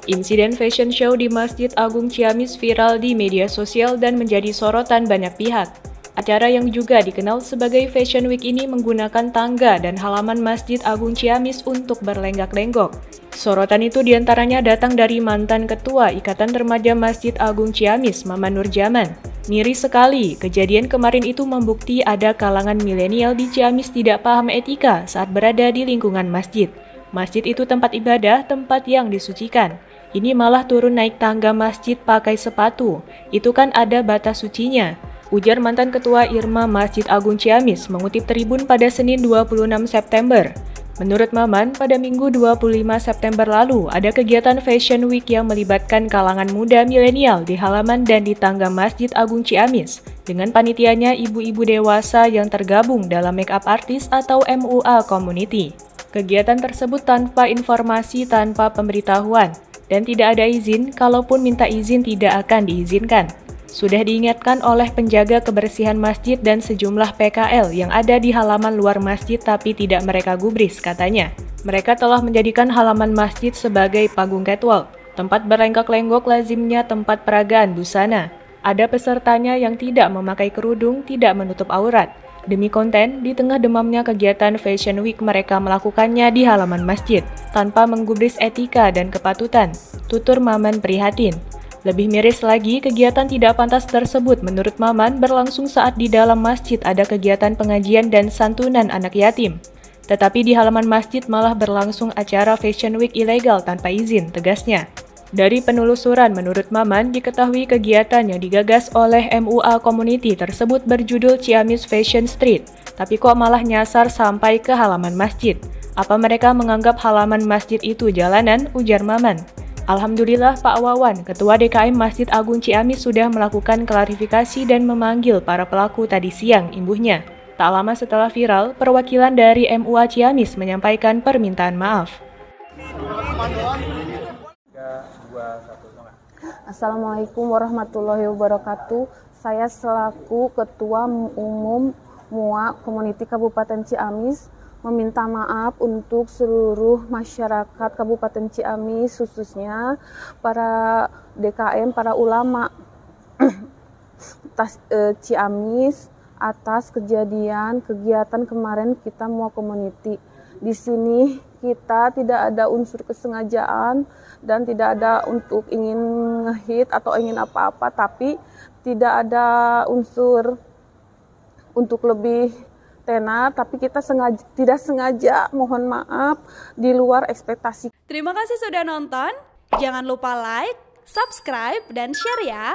Insiden fashion show di Masjid Agung Ciamis viral di media sosial dan menjadi sorotan banyak pihak. Acara yang juga dikenal sebagai Fashion Week ini menggunakan tangga dan halaman Masjid Agung Ciamis untuk berlenggak-lenggok. Sorotan itu diantaranya datang dari mantan Ketua Ikatan Remaja Masjid Agung Ciamis, Maman Nurjaman. Miris sekali, kejadian kemarin itu membukti ada kalangan milenial di Ciamis tidak paham etika saat berada di lingkungan masjid. Masjid itu tempat ibadah, tempat yang disucikan. Ini malah turun naik tangga masjid pakai sepatu. Itu kan ada batas sucinya. Ujar mantan Ketua Irma Masjid Agung Ciamis mengutip Tribun pada Senin 26 September. Menurut Maman, pada Minggu 25 September lalu ada kegiatan Fashion Week yang melibatkan kalangan muda milenial di halaman dan di tangga Masjid Agung Ciamis. Dengan panitianya ibu-ibu dewasa yang tergabung dalam Makeup Artist atau MUA Community. Kegiatan tersebut tanpa informasi, tanpa pemberitahuan, dan tidak ada izin, kalaupun minta izin tidak akan diizinkan. Sudah diingatkan oleh penjaga kebersihan masjid dan sejumlah PKL yang ada di halaman luar masjid tapi tidak mereka gubris, katanya. Mereka telah menjadikan halaman masjid sebagai panggung catwalk, tempat berlenggak-lenggok lazimnya tempat peragaan busana. Ada pesertanya yang tidak memakai kerudung, tidak menutup aurat. Demi konten, di tengah demamnya kegiatan Fashion Week mereka melakukannya di halaman masjid, tanpa menggubris etika dan kepatutan, tutur Maman prihatin. Lebih miris lagi, kegiatan tidak pantas tersebut menurut Maman berlangsung saat di dalam masjid ada kegiatan pengajian dan santunan anak yatim. Tetapi di halaman masjid malah berlangsung acara Fashion Week ilegal tanpa izin, tegasnya. Dari penelusuran menurut Maman, diketahui kegiatan yang digagas oleh MUA Community tersebut berjudul Ciamis Fashion Street, tapi kok malah nyasar sampai ke halaman masjid. Apa mereka menganggap halaman masjid itu jalanan, ujar Maman. Alhamdulillah Pak Wawan, Ketua DKM Masjid Agung Ciamis sudah melakukan klarifikasi dan memanggil para pelaku tadi siang, imbuhnya. Tak lama setelah viral, perwakilan dari MUA Ciamis menyampaikan permintaan maaf. Assalamualaikum warahmatullahi wabarakatuh. Saya selaku Ketua Umum MUA Community Kabupaten Ciamis meminta maaf untuk seluruh masyarakat Kabupaten Ciamis, khususnya para DKM, para ulama Ciamis atas kejadian kegiatan kemarin kita MUA Community. Di sini kita tidak ada unsur kesengajaan dan tidak ada untuk ingin ngehit atau ingin apa-apa, tapi tidak ada unsur untuk lebih tenar, tapi kita tidak sengaja, mohon maaf, di luar ekspektasi. Terima kasih sudah nonton, jangan lupa like, subscribe, dan share ya.